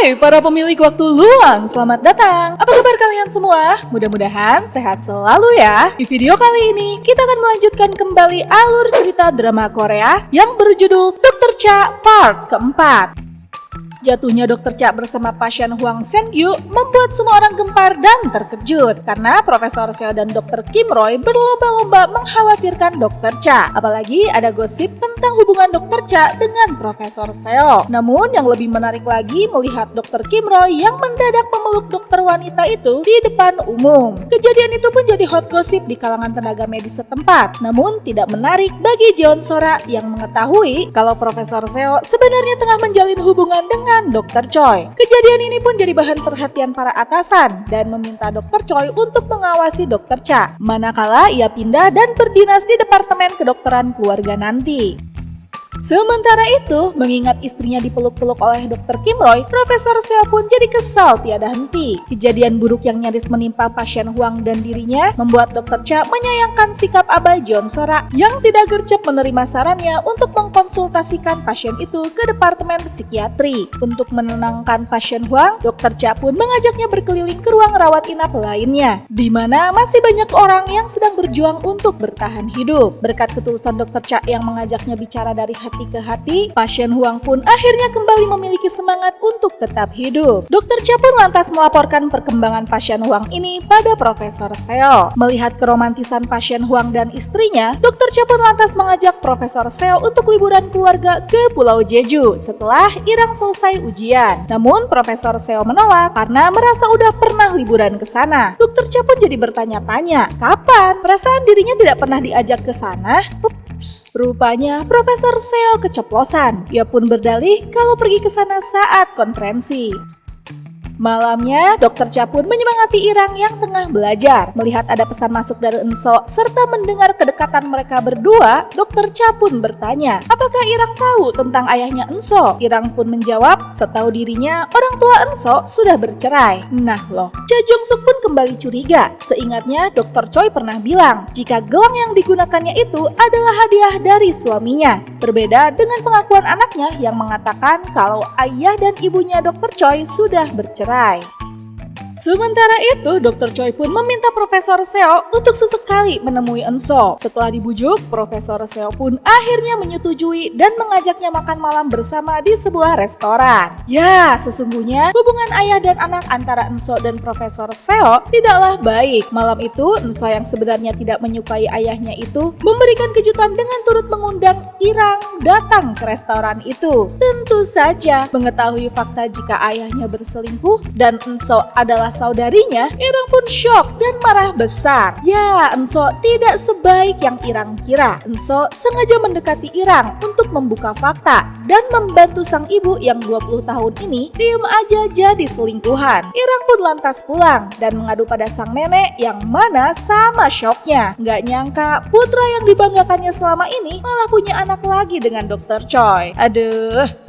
Hai para pemilik waktu luang, selamat datang. Apa kabar kalian semua? Mudah-mudahan sehat selalu ya. Di video kali ini, kita akan melanjutkan kembali alur cerita drama Korea yang berjudul Dr. Cha Part keempat. Jatuhnya Dr. Cha bersama pasien Hwang Sen-gyu membuat semua orang gempar dan terkejut karena Profesor Seo dan Dr. Kim Roy berlomba-lomba mengkhawatirkan Dr. Cha. Apalagi ada gosip tentang hubungan Dr. Cha dengan Profesor Seo. Namun yang lebih menarik lagi melihat Dr. Kim Roy yang mendadak memeluk dokter wanita itu di depan umum. Kejadian itu pun jadi hot gosip di kalangan tenaga medis setempat. Namun tidak menarik bagi Jeon Sora yang mengetahui kalau Profesor Seo sebenarnya tengah menjalin hubungan dengan Dr. Choi. Kejadian ini pun jadi bahan perhatian para atasan dan meminta Dr. Choi untuk mengawasi Dr. Cha manakala ia pindah dan berdinas di Departemen Kedokteran Keluarga nanti. Sementara itu, mengingat istrinya dipeluk-peluk oleh Dr. Kim Roy, Profesor Seo pun jadi kesal tiada henti. Kejadian buruk yang nyaris menimpa pasien Hwang dan dirinya membuat Dr. Cha menyayangkan sikap abai Jeon Sora yang tidak gercep menerima sarannya untuk mengkonsultasikan pasien itu ke Departemen Psikiatri. Untuk menenangkan pasien Hwang, Dr. Cha pun mengajaknya berkeliling ke ruang rawat inap lainnya, di mana masih banyak orang yang sedang berjuang untuk bertahan hidup. Berkat ketulusan Dr. Cha yang mengajaknya bicara dari hati ke hati, pasien Hwang pun akhirnya kembali memiliki semangat untuk tetap hidup. Dr. Cha pun lantas melaporkan perkembangan pasien Hwang ini pada Profesor Seo. Melihat keromantisan pasien Hwang dan istrinya, Dr. Cha pun lantas mengajak Profesor Seo untuk liburan keluarga ke Pulau Jeju setelah Irang selesai ujian. Namun Profesor Seo menolak karena merasa udah pernah liburan ke sana. Dr. Cha pun jadi bertanya-tanya, kapan? Perasaan dirinya tidak pernah diajak ke sana. Rupanya Profesor Seo keceplosan. Ia pun berdalih kalau pergi ke sana saat konferensi. Malamnya, Dr. Cha pun menyemangati Irang yang tengah belajar. Melihat ada pesan masuk dari Enso serta mendengar kedekatan mereka berdua, Dr. Cha pun bertanya, apakah Irang tahu tentang ayahnya Enso? Irang pun menjawab, setahu dirinya orang tua Enso sudah bercerai. Nah loh, Cha Jung Suk pun kembali curiga. Seingatnya, Dr. Choi pernah bilang jika gelang yang digunakannya itu adalah hadiah dari suaminya. Berbeda dengan pengakuan anaknya yang mengatakan kalau ayah dan ibunya Dr. Choi sudah bercerai. Sementara itu, Dr. Choi pun meminta Profesor Seo untuk sesekali menemui Enso. Setelah dibujuk, Profesor Seo pun akhirnya menyetujui dan mengajaknya makan malam bersama di sebuah restoran. Ya, sesungguhnya hubungan ayah dan anak antara Enso dan Profesor Seo tidaklah baik. Malam itu, Enso yang sebenarnya tidak menyukai ayahnya itu memberikan kejutan dengan turut mengundang Irang datang ke restoran itu. Tentu saja mengetahui fakta jika ayahnya berselingkuh dan Enso adalah saudarinya, Irang pun syok dan marah besar. Ya, Enso tidak sebaik yang Irang kira. Enso sengaja mendekati Irang untuk membuka fakta dan membantu sang ibu yang 20 tahun ini diem aja jadi selingkuhan. Irang pun lantas pulang dan mengadu pada sang nenek yang mana sama syoknya. Nggak nyangka putra yang dibanggakannya selama ini malah punya anak lagi dengan Dr. Choi. Aduh.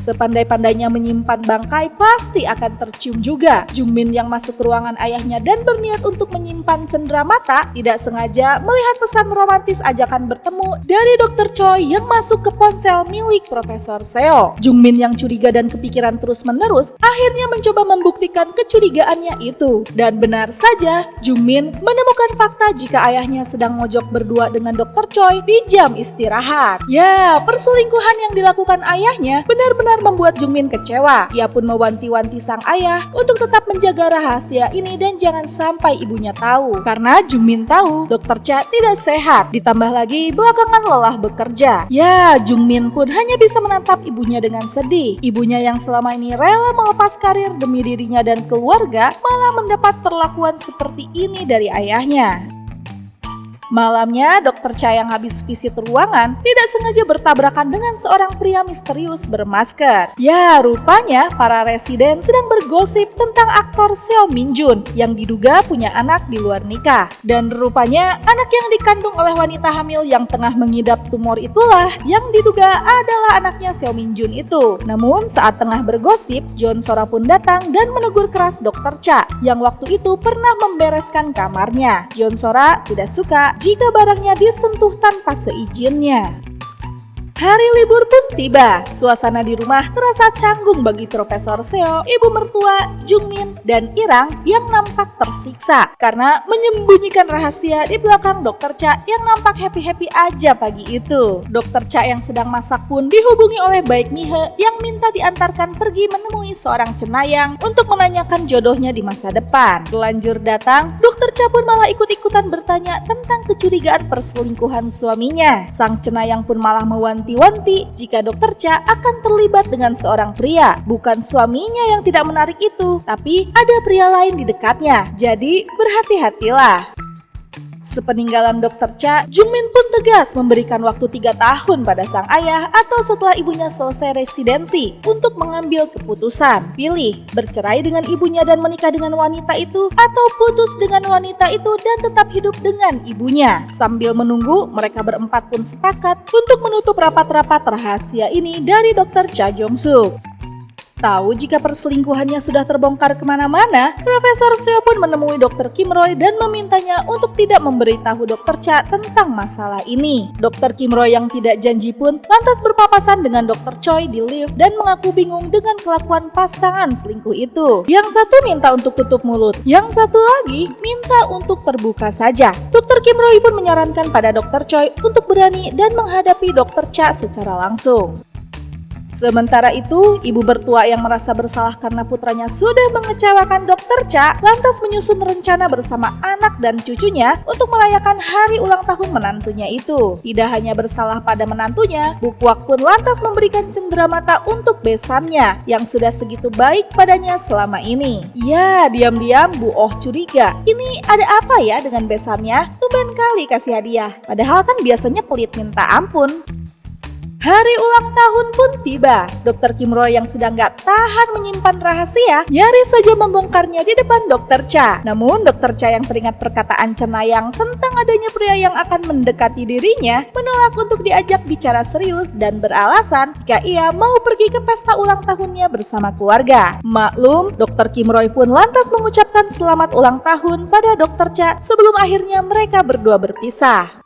Sepandai-pandainya menyimpan bangkai pasti akan tercium juga. Jungmin yang masuk ke ruangan ayahnya dan berniat untuk menyimpan cendera mata tidak sengaja melihat pesan romantis ajakan bertemu dari Dr. Choi yang masuk ke ponsel milik Profesor Seo. Jungmin yang curiga dan kepikiran terus-menerus akhirnya mencoba membuktikan kecurigaannya itu. Dan benar saja, Jungmin menemukan fakta jika ayahnya sedang mojok berdua dengan Dr. Choi di jam istirahat. Ya, perselingkuhan yang dilakukan ayahnya benar-benar membuat Jungmin kecewa. Ia pun mewanti-wanti sang ayah untuk tetap menjaga rahasia ini dan jangan sampai ibunya tahu. Karena Jungmin tahu Dr. Cha tidak sehat, ditambah lagi belakangan lelah bekerja. Ya, Jungmin pun hanya bisa menatap ibunya dengan sedih. Ibunya yang selama ini rela melepas karir demi dirinya dan keluarga malah mendapat perlakuan seperti ini dari ayahnya. Malamnya, Dr. Cha yang habis visit ruangan tidak sengaja bertabrakan dengan seorang pria misterius bermasker. Ya, rupanya para residen sedang bergosip tentang aktor Seo Min Jun yang diduga punya anak di luar nikah. Dan rupanya anak yang dikandung oleh wanita hamil yang tengah mengidap tumor itulah yang diduga adalah anaknya Seo Min Jun itu. Namun saat tengah bergosip, Jeon Sora pun datang dan menegur keras Dr. Cha yang waktu itu pernah membereskan kamarnya. Jeon Sora tidak suka jika barangnya disentuh tanpa seizinnya. Hari libur pun tiba. Suasana di rumah terasa canggung bagi Profesor Seo, ibu mertua, Jungmin, dan Irang yang nampak tersiksa karena menyembunyikan rahasia di belakang Dokter Cha yang nampak happy-happy aja pagi itu. Dokter Cha yang sedang masak pun dihubungi oleh Baek Mihe yang minta diantarkan pergi menemui seorang cenayang untuk menanyakan jodohnya di masa depan. Terlanjur datang, Dokter Cha pun malah ikut-ikutan bertanya tentang kecurigaan perselingkuhan suaminya. Sang cenayang pun malah mewanti-wanti jika Dokter Cha akan terlibat dengan seorang pria. Bukan suaminya yang tidak menarik itu, tapi ada pria lain di dekatnya. Jadi berhati-hatilah. Sepeninggalan Dokter Cha, Jungmin pun tegas memberikan waktu 3 tahun pada sang ayah atau setelah ibunya selesai residensi untuk mengambil keputusan. Pilih bercerai dengan ibunya dan menikah dengan wanita itu atau putus dengan wanita itu dan tetap hidup dengan ibunya. Sambil menunggu, mereka berempat pun sepakat untuk menutup rapat-rapat rahasia ini dari Dokter Cha Jong-suk. Tahu jika perselingkuhannya sudah terbongkar kemana-mana, Profesor Seo pun menemui Dr. Kim Roy dan memintanya untuk tidak memberitahu Dr. Cha tentang masalah ini. Dr. Kim Roy yang tidak janji pun lantas berpapasan dengan Dr. Choi di lift dan mengaku bingung dengan kelakuan pasangan selingkuh itu. Yang satu minta untuk tutup mulut, yang satu lagi minta untuk terbuka saja. Dr. Kim Roy pun menyarankan pada Dr. Choi untuk berani dan menghadapi Dr. Cha secara langsung. Sementara itu, ibu bertua yang merasa bersalah karena putranya sudah mengecewakan Dokter Cha lantas menyusun rencana bersama anak dan cucunya untuk merayakan hari ulang tahun menantunya itu. Tidak hanya bersalah pada menantunya, Bu Kwak pun lantas memberikan cenderamata untuk besannya yang sudah segitu baik padanya selama ini. Ya, diam-diam Bu Oh curiga, ini ada apa ya dengan besannya? Tumben kali kasih hadiah, padahal kan biasanya pelit minta ampun. Hari ulang tahun pun tiba. Dr. Kim Roy yang sudah gak tahan menyimpan rahasia, nyaris saja membongkarnya di depan Dr. Cha. Namun Dr. Cha yang teringat perkataan cenayang tentang adanya pria yang akan mendekati dirinya, menolak untuk diajak bicara serius dan beralasan jika ia mau pergi ke pesta ulang tahunnya bersama keluarga. Maklum, Dr. Kim Roy pun lantas mengucapkan selamat ulang tahun pada Dr. Cha sebelum akhirnya mereka berdua berpisah.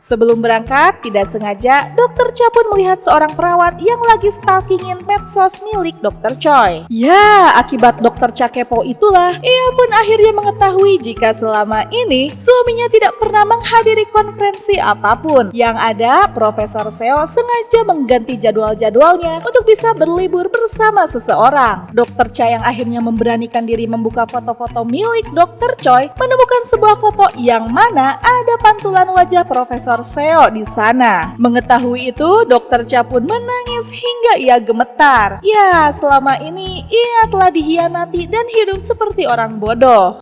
Sebelum berangkat, tidak sengaja, Dr. Cha pun melihat seorang perawat yang lagi stalkingin medsos milik Dr. Choi. Ya, akibat Dr. Cha kepo itulah, ia pun akhirnya mengetahui jika selama ini suaminya tidak pernah menghadiri konferensi apapun. Yang ada, Profesor Seo sengaja mengganti jadwal-jadwalnya untuk bisa berlibur bersama seseorang. Dr. Cha yang akhirnya memberanikan diri membuka foto-foto milik Dr. Choi, menemukan sebuah foto yang mana ada pantulan wajah Profesor Seo di sana. Mengetahui itu, Dr. Cha pun menangis hingga ia gemetar. Ya, selama ini ia telah dikhianati dan hidup seperti orang bodoh.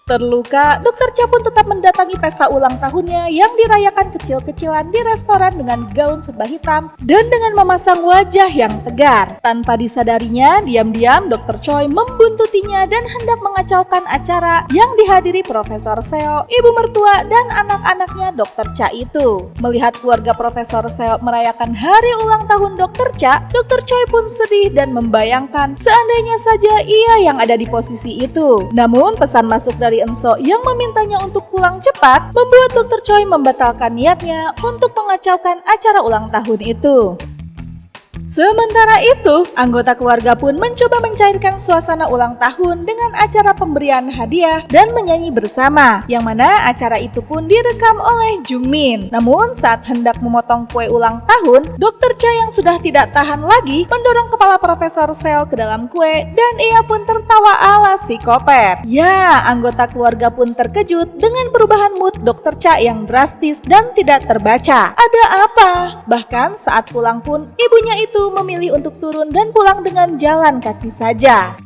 Terluka, Dr. Cha pun tetap mendatangi pesta ulang tahunnya yang dirayakan kecil-kecilan di restoran dengan gaun serba hitam dan dengan memasang wajah yang tegar. Tanpa disadarinya, diam-diam Dr. Choi membuntutinya dan hendak mengacaukan acara yang dihadiri Profesor Seo, ibu mertua dan anak-anaknya Dr. Cha itu. Melihat keluarga Profesor Seo merayakan hari ulang tahun Dr. Cha, Dr. Choi pun sedih dan membayangkan seandainya saja ia yang ada di posisi itu. Namun pesan masuk dari Enso yang memintanya untuk pulang cepat membuat Dr. Choi membatalkan niatnya untuk mengacaukan acara ulang tahun itu. Sementara itu, anggota keluarga pun mencoba mencairkan suasana ulang tahun dengan acara pemberian hadiah dan menyanyi bersama, yang mana acara itu pun direkam oleh Jungmin. Namun saat hendak memotong kue ulang tahun, Dr. Cha yang sudah tidak tahan lagi mendorong kepala Profesor Seo ke dalam kue dan ia pun tertawa ala psikopat. Ya, anggota keluarga pun terkejut dengan perubahan mood Dr. Cha yang drastis dan tidak terbaca. Ada apa? Bahkan saat pulang pun ibunya itu memilih untuk turun dan pulang dengan jalan kaki saja.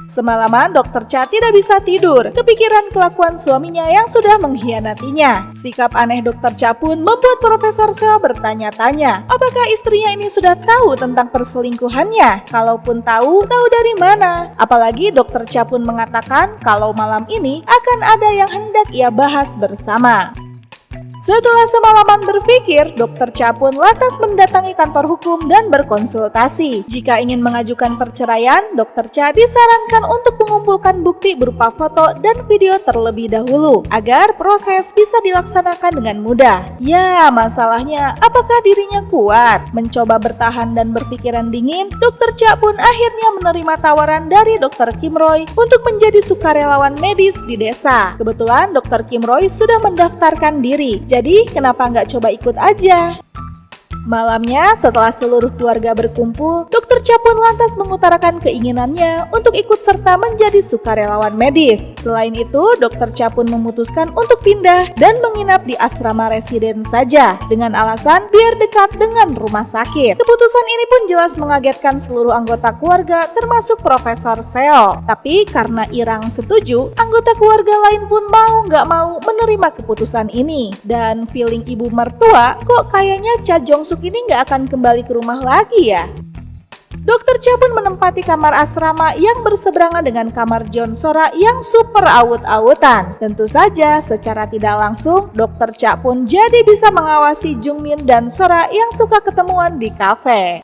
Semalaman Dr. Cha tidak bisa tidur, kepikiran kelakuan suaminya yang sudah mengkhianatinya. Sikap aneh Dr. Cha pun membuat Profesor Seo bertanya-tanya, apakah istrinya ini sudah tahu tentang perselingkuhannya? Kalaupun tahu dari mana? Apalagi Dr. Cha pun mengatakan kalau malam ini akan ada yang hendak ia bahas bersama. Setelah semalaman berpikir, Dr. Cha pun lantas mendatangi kantor hukum dan berkonsultasi. Jika ingin mengajukan perceraian, Dr. Cha disarankan untuk mengumpulkan bukti berupa foto dan video terlebih dahulu, agar proses bisa dilaksanakan dengan mudah. Ya, masalahnya, apakah dirinya kuat? Mencoba bertahan dan berpikiran dingin, Dr. Cha pun akhirnya menerima tawaran dari Dr. Kim Roy untuk menjadi sukarelawan medis di desa. Kebetulan Dr. Kim Roy sudah mendaftarkan diri. Jadi, kenapa nggak coba ikut aja? Malamnya, setelah seluruh keluarga berkumpul, Dr. Cha pun lantas mengutarakan keinginannya untuk ikut serta menjadi sukarelawan medis. Selain itu, Dr. Cha pun memutuskan untuk pindah dan menginap di asrama residen saja, dengan alasan biar dekat dengan rumah sakit. Keputusan ini pun jelas mengagetkan seluruh anggota keluarga, termasuk Profesor Seo. Tapi karena Irang setuju, anggota keluarga lain pun mau nggak mau menerima keputusan ini. Dan feeling ibu mertua, kok kayaknya Cha Jong-suk ini nggak akan kembali ke rumah lagi ya? Dr. Cha pun menempati kamar asrama yang berseberangan dengan kamar John Sora yang super awut-awutan. Tentu saja, secara tidak langsung, Dr. Cha pun jadi bisa mengawasi Jungmin dan Sora yang suka ketemuan di kafe.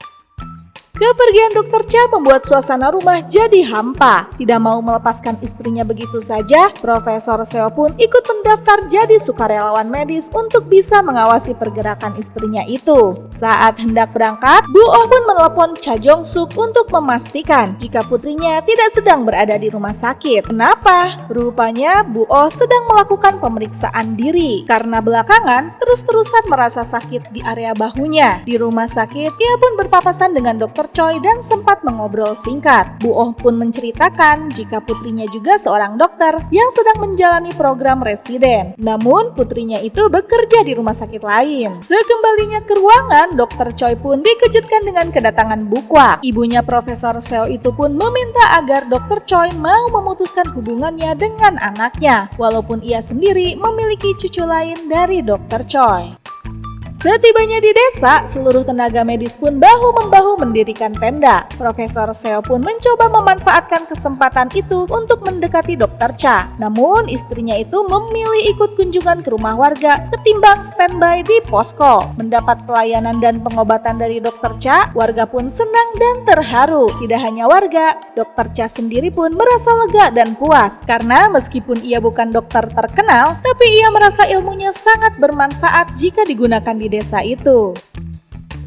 Kepergian Dr. Cha membuat suasana rumah jadi hampa. Tidak mau melepaskan istrinya begitu saja, Profesor Seo pun ikut mendaftar jadi sukarelawan medis untuk bisa mengawasi pergerakan istrinya itu. Saat hendak berangkat, Bu Oh pun menelepon Cha Jong-suk untuk memastikan jika putrinya tidak sedang berada di rumah sakit. Kenapa? Rupanya Bu Oh sedang melakukan pemeriksaan diri karena belakangan terus-terusan merasa sakit di area bahunya. Di rumah sakit, ia pun berpapasan dengan Dr. Choi dan sempat mengobrol singkat. Bu Oh pun menceritakan jika putrinya juga seorang dokter yang sedang menjalani program residen. Namun putrinya itu bekerja di rumah sakit lain. Sekembalinya ke ruangan, Dr. Choi pun dikejutkan dengan kedatangan Bu Kwak. Ibunya Profesor Seo itu pun meminta agar Dr. Choi mau memutuskan hubungannya dengan anaknya, walaupun ia sendiri memiliki cucu lain dari Dr. Choi. Setibanya di desa, seluruh tenaga medis pun bahu-membahu mendirikan tenda. Profesor Seo pun mencoba memanfaatkan kesempatan itu untuk mendekati Dr. Cha. Namun istrinya itu memilih ikut kunjungan ke rumah warga ketimbang standby di posko. Mendapat pelayanan dan pengobatan dari Dr. Cha, warga pun senang dan terharu. Tidak hanya warga, Dr. Cha sendiri pun merasa lega dan puas. Karena meskipun ia bukan dokter terkenal, tapi ia merasa ilmunya sangat bermanfaat jika digunakan di desa itu.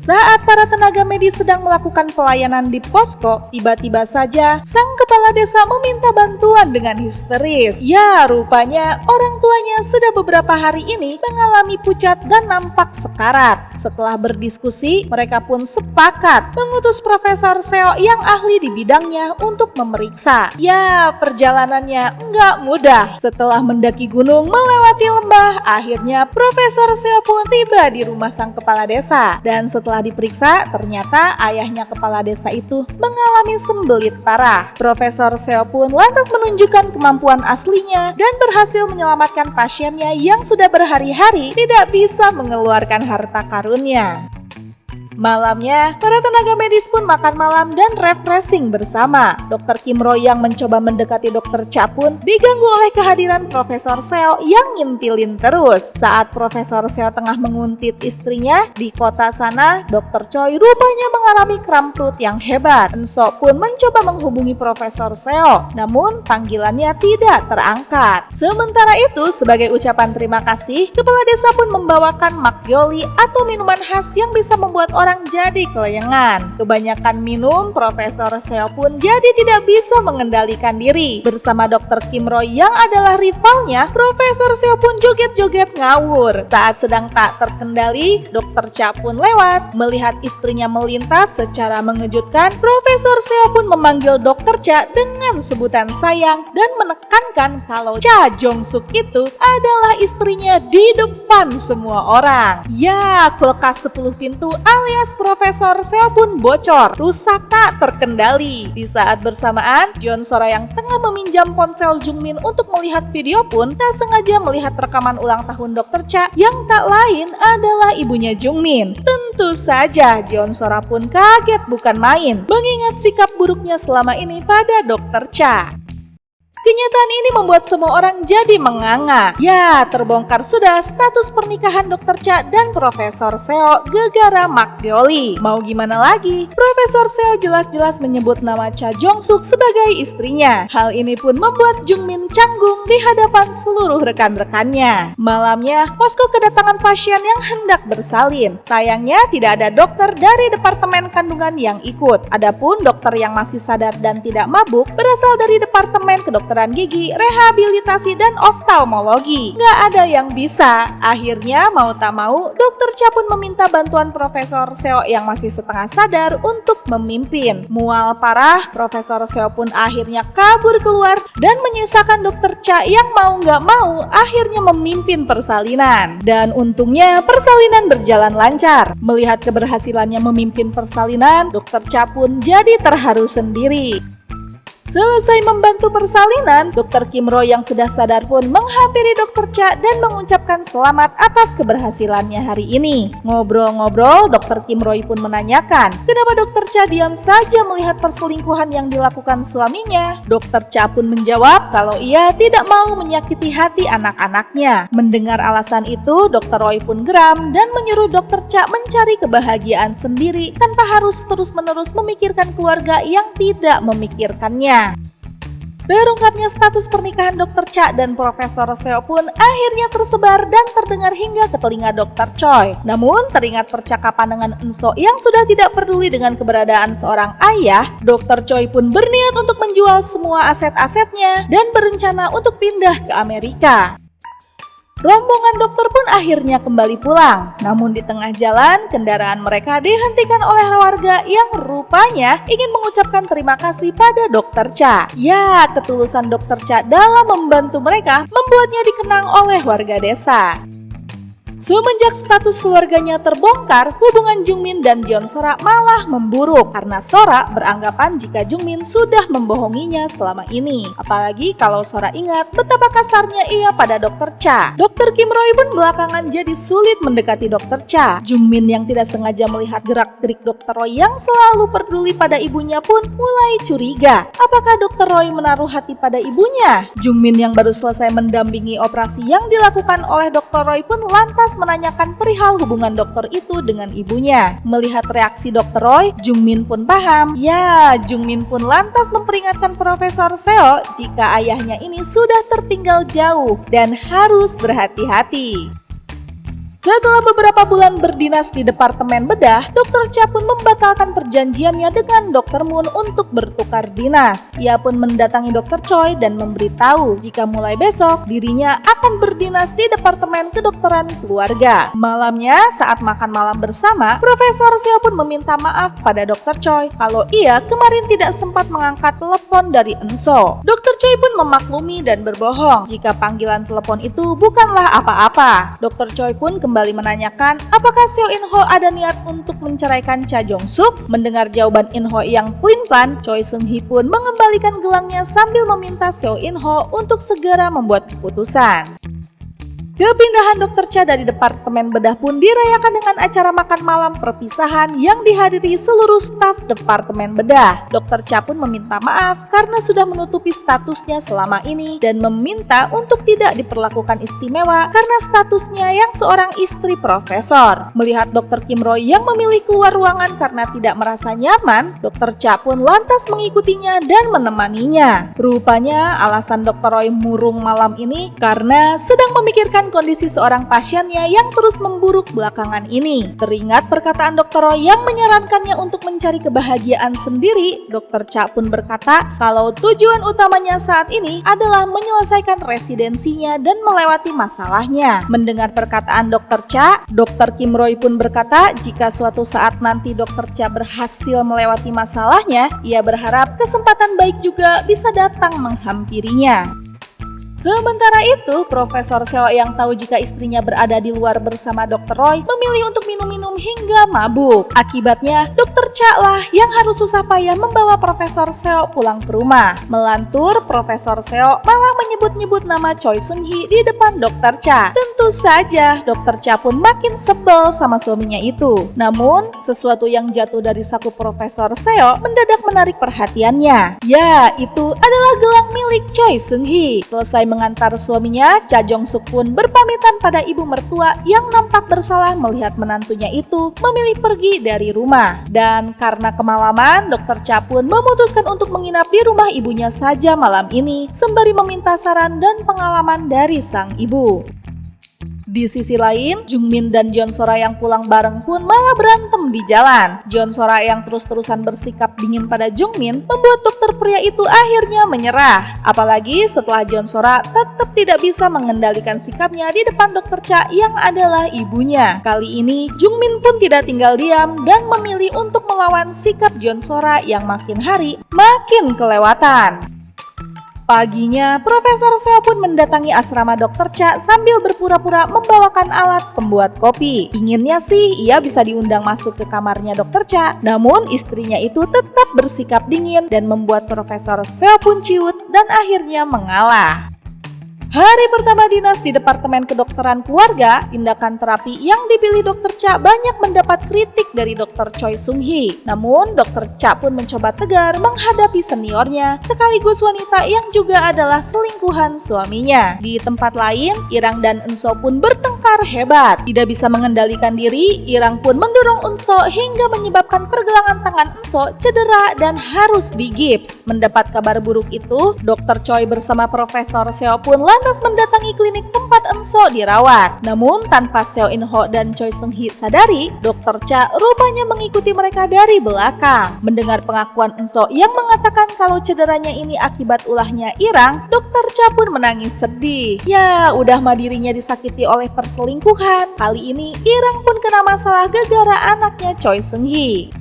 Saat para tenaga medis sedang melakukan pelayanan di posko, tiba-tiba saja sang kepala desa meminta bantuan dengan histeris. Ya, rupanya orang tuanya sudah beberapa hari ini mengalami pucat dan nampak sekarat. Setelah berdiskusi, mereka pun sepakat mengutus Profesor Seo yang ahli di bidangnya untuk memeriksa. Ya, perjalanannya nggak mudah. Setelah mendaki gunung melewati lembah, akhirnya Profesor Seo pun tiba di rumah sang kepala desa. Dan setelah diperiksa, ternyata ayahnya kepala desa itu mengalami sembelit parah. Profesor Seo pun lantas menunjukkan kemampuan aslinya dan berhasil menyelamatkan pasiennya yang sudah berhari-hari tidak bisa mengeluarkan harta karunnya. Malamnya, para tenaga medis pun makan malam dan refreshing bersama. Dr. Kim Roy yang mencoba mendekati Dr. Cha pun diganggu oleh kehadiran Profesor Seo yang ngintilin terus. Saat Profesor Seo tengah menguntit istrinya, di kota sana, Dr. Choi rupanya mengalami kram perut yang hebat. Enso pun mencoba menghubungi Profesor Seo, namun panggilannya tidak terangkat. Sementara itu, sebagai ucapan terima kasih, kepala desa pun membawakan makgeolli atau minuman khas yang bisa membuat orang jadi kelayangan. Kebanyakan minum, Profesor Seo pun jadi tidak bisa mengendalikan diri. Bersama Dr. Kim Roy yang adalah rivalnya, Profesor Seo pun joget-joget ngawur. Saat sedang tak terkendali, Dr. Cha pun lewat. Melihat istrinya melintas secara mengejutkan, Profesor Seo pun memanggil Dr. Cha dengan sebutan sayang dan menekankan kalau Cha Jong-suk itu adalah istrinya di depan semua orang. Ya, kulkas 10 pintu alias Profesor Seo pun bocor, rusak tak terkendali. Di saat bersamaan, John Sora yang tengah meminjam ponsel Jungmin untuk melihat video pun tak sengaja melihat rekaman ulang tahun Dr. Cha yang tak lain adalah ibunya Jungmin. Tentu saja John Sora pun kaget bukan main, mengingat sikap buruknya selama ini pada Dr. Cha. Kenyataan ini membuat semua orang jadi menganga. Ya, terbongkar sudah status pernikahan Dr. Cha dan Profesor Seo gegara Makgeolli. Mau gimana lagi? Profesor Seo jelas-jelas menyebut nama Cha Jong-suk sebagai istrinya. Hal ini pun membuat Jungmin canggung di hadapan seluruh rekan-rekannya. Malamnya, posko kedatangan pasien yang hendak bersalin. Sayangnya tidak ada dokter dari departemen kandungan yang ikut. Adapun dokter yang masih sadar dan tidak mabuk berasal dari departemen kedokteran gigi, rehabilitasi, dan oftalmologi. Nggak ada yang bisa. Akhirnya mau tak mau, Dr. Cha pun meminta bantuan Profesor Seo yang masih setengah sadar untuk memimpin. Mual parah, Profesor Seo pun akhirnya kabur keluar dan menyisakan Dr. Cha yang mau nggak mau akhirnya memimpin persalinan. Dan untungnya persalinan berjalan lancar. Melihat keberhasilannya memimpin persalinan, Dr. Cha pun jadi terharu sendiri. Selesai membantu persalinan, Dr. Kim Roy yang sudah sadar pun menghampiri Dr. Cha dan mengucapkan selamat atas keberhasilannya hari ini. Ngobrol-ngobrol, Dr. Kim Roy pun menanyakan, kenapa Dr. Cha diam saja melihat perselingkuhan yang dilakukan suaminya. Dr. Cha pun menjawab kalau ia tidak mau menyakiti hati anak-anaknya. Mendengar alasan itu, Dr. Roy pun geram dan menyuruh Dr. Cha mencari kebahagiaan sendiri tanpa harus terus-menerus memikirkan keluarga yang tidak memikirkannya. Terungkapnya status pernikahan Dr. Cha dan Profesor Seo pun akhirnya tersebar dan terdengar hingga ke telinga Dr. Choi. Namun teringat percakapan dengan Enso yang sudah tidak peduli dengan keberadaan seorang ayah, Dr. Choi pun berniat untuk menjual semua aset-asetnya dan berencana untuk pindah ke Amerika. Rombongan dokter pun akhirnya kembali pulang. Namun di tengah jalan, kendaraan mereka dihentikan oleh warga yang rupanya ingin mengucapkan terima kasih pada Dr. Cha. Ya, ketulusan Dr. Cha dalam membantu mereka membuatnya dikenang oleh warga desa. Semenjak status keluarganya terbongkar, hubungan Jungmin dan Jeon Sora malah memburuk karena Sora beranggapan jika Jungmin sudah membohonginya selama ini. Apalagi kalau Sora ingat betapa kasarnya ia pada Dr. Cha. Dr. Kim Roy pun belakangan jadi sulit mendekati Dr. Cha. Jungmin yang tidak sengaja melihat gerak-gerik Dr. Roy yang selalu peduli pada ibunya pun mulai curiga. Apakah Dr. Roy menaruh hati pada ibunya? Jungmin yang baru selesai mendampingi operasi yang dilakukan oleh Dr. Roy pun lantas menanyakan perihal hubungan dokter itu dengan ibunya. Melihat reaksi Dr. Roy, Jungmin pun paham. Ya, Jungmin pun lantas memperingatkan Profesor Seo jika ayahnya ini sudah tertinggal jauh dan harus berhati-hati. Setelah beberapa bulan berdinas di Departemen Bedah, Dr. Cha pun membatalkan perjanjiannya dengan Dr. Moon untuk bertukar dinas. Ia pun mendatangi Dr. Choi dan memberitahu jika mulai besok dirinya akan berdinas di Departemen Kedokteran Keluarga. Malamnya, saat makan malam bersama, Profesor Seo pun meminta maaf pada Dr. Choi kalau ia kemarin tidak sempat mengangkat telepon dari Enso. Dr. Choi pun memaklumi dan berbohong jika panggilan telepon itu bukanlah apa-apa. Dr. Choi pun kembali menanyakan apakah Seo In Ho ada niat untuk menceraikan Cha Jong Suk. Mendengar jawaban In Ho yang pelin-pelan, Choi Seung Hee pun mengembalikan gelangnya sambil meminta Seo In Ho untuk segera membuat keputusan. Kepindahan Dr. Cha dari Departemen Bedah pun dirayakan dengan acara makan malam perpisahan yang dihadiri seluruh staf Departemen Bedah. Dr. Cha pun meminta maaf karena sudah menutupi statusnya selama ini dan meminta untuk tidak diperlakukan istimewa karena statusnya yang seorang istri profesor. Melihat Dr. Kim Roy yang memilih keluar ruangan karena tidak merasa nyaman, Dr. Cha pun lantas mengikutinya dan menemaninya. Rupanya alasan Dr. Roy murung malam ini karena sedang memikirkan kondisi seorang pasiennya yang terus memburuk belakangan ini. Teringat perkataan Dr. Roy yang menyarankannya untuk mencari kebahagiaan sendiri, Dr. Cha pun berkata kalau tujuan utamanya saat ini adalah menyelesaikan residensinya dan melewati masalahnya. Mendengar perkataan Dr. Cha, Dr. Kim Roy pun berkata jika suatu saat nanti Dr. Cha berhasil melewati masalahnya, ia berharap kesempatan baik juga bisa datang menghampirinya. Sementara itu, Profesor Seo yang tahu jika istrinya berada di luar bersama Dr. Roy memilih untuk minum-minum hingga mabuk. Akibatnya, Dr. Cha lah yang harus susah payah membawa Profesor Seo pulang ke rumah. Melantur, Profesor Seo malah menyebut-nyebut nama Choi Seung-hee di depan Dr. Cha. Tentu saja, Dr. Cha pun makin sebel sama suaminya itu. Namun, sesuatu yang jatuh dari saku Profesor Seo mendadak menarik perhatiannya. Ya, itu adalah gelang milik Choi Seung-hee. Selesai mengantar suaminya, Cha Jong-suk pun berpamitan pada ibu mertua yang nampak bersalah melihat menantunya itu memilih pergi dari rumah. Dan karena kemalaman, Dr. Cha pun memutuskan untuk menginap di rumah ibunya saja malam ini, sembari meminta saran dan pengalaman dari sang ibu. Di sisi lain, Jungmin dan Jeon Sora yang pulang bareng pun malah berantem di jalan. Jeon Sora yang terus-terusan bersikap dingin pada Jungmin membuat dokter pria itu akhirnya menyerah. Apalagi setelah Jeon Sora tetap tidak bisa mengendalikan sikapnya di depan Dr. Cha yang adalah ibunya. Kali ini, Jungmin pun tidak tinggal diam dan memilih untuk melawan sikap Jeon Sora yang makin hari makin kelewatan. Paginya, Profesor Seo pun mendatangi asrama Dr. Cha sambil berpura-pura membawakan alat pembuat kopi. Inginnya sih ia bisa diundang masuk ke kamarnya Dr. Cha, namun istrinya itu tetap bersikap dingin dan membuat Profesor Seo pun ciut dan akhirnya mengalah. Hari pertama dinas di Departemen Kedokteran Keluarga, tindakan terapi yang dipilih Dr. Cha banyak mendapat kritik dari Dr. Choi Seung-hee. Namun, Dr. Cha pun mencoba tegar menghadapi seniornya, sekaligus wanita yang juga adalah selingkuhan suaminya. Di tempat lain, Irang dan Eunso pun bertengkar hebat. Tidak bisa mengendalikan diri, Irang pun mendorong Eunso hingga menyebabkan pergelangan tangan Eunso cedera dan harus digips. Mendapat kabar buruk itu, Dr. Choi bersama Profesor Seo pun lantas mendatangi klinik tempat Eunso dirawat. Namun tanpa Seo In-ho dan Choi Seung-hee sadari, Dr. Cha rupanya mengikuti mereka dari belakang. Mendengar pengakuan Eunso yang mengatakan kalau cederanya ini akibat ulahnya Irang, Dr. Cha pun menangis sedih. Ya, udah mah dirinya disakiti oleh perselingkuhan. Kali ini Irang pun kena masalah gara-gara anaknya Choi Seung-hee.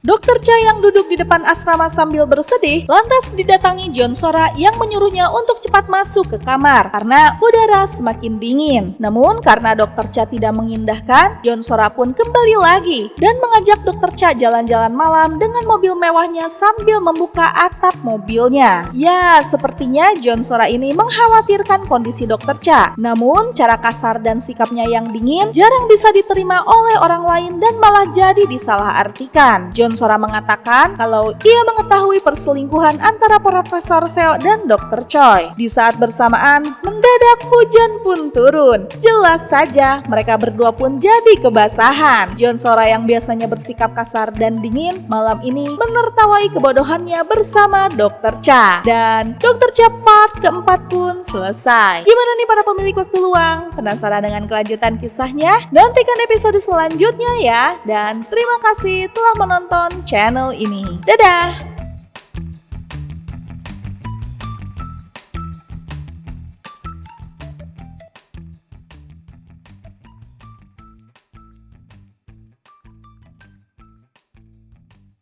Dr. Cha yang duduk di depan asrama sambil bersedih, lantas didatangi Jeon Sora yang menyuruhnya untuk cepat masuk ke kamar karena udara semakin dingin. Namun karena Dr. Cha tidak mengindahkan, Jeon Sora pun kembali lagi dan mengajak Dr. Cha jalan-jalan malam dengan mobil mewahnya sambil membuka atap mobilnya. Ya, sepertinya Jeon Sora ini mengkhawatirkan kondisi Dr. Cha. Namun cara kasar dan sikapnya yang dingin jarang bisa diterima oleh orang lain dan malah jadi disalahartikan. Jeon Sora mengatakan kalau ia mengetahui perselingkuhan antara Profesor Seo dan Dr. Choi. Di saat bersamaan, mendadak hujan pun turun. Jelas saja, mereka berdua pun jadi kebasahan. Jeon Sora yang biasanya bersikap kasar dan dingin, malam ini menertawai kebodohannya bersama Dr. Cha. Dan Dr. Cha part keempat pun selesai. Gimana nih para pemilik waktu luang? Penasaran dengan kelanjutan kisahnya? Nantikan episode selanjutnya ya. Dan terima kasih telah menonton channel ini. Dadah!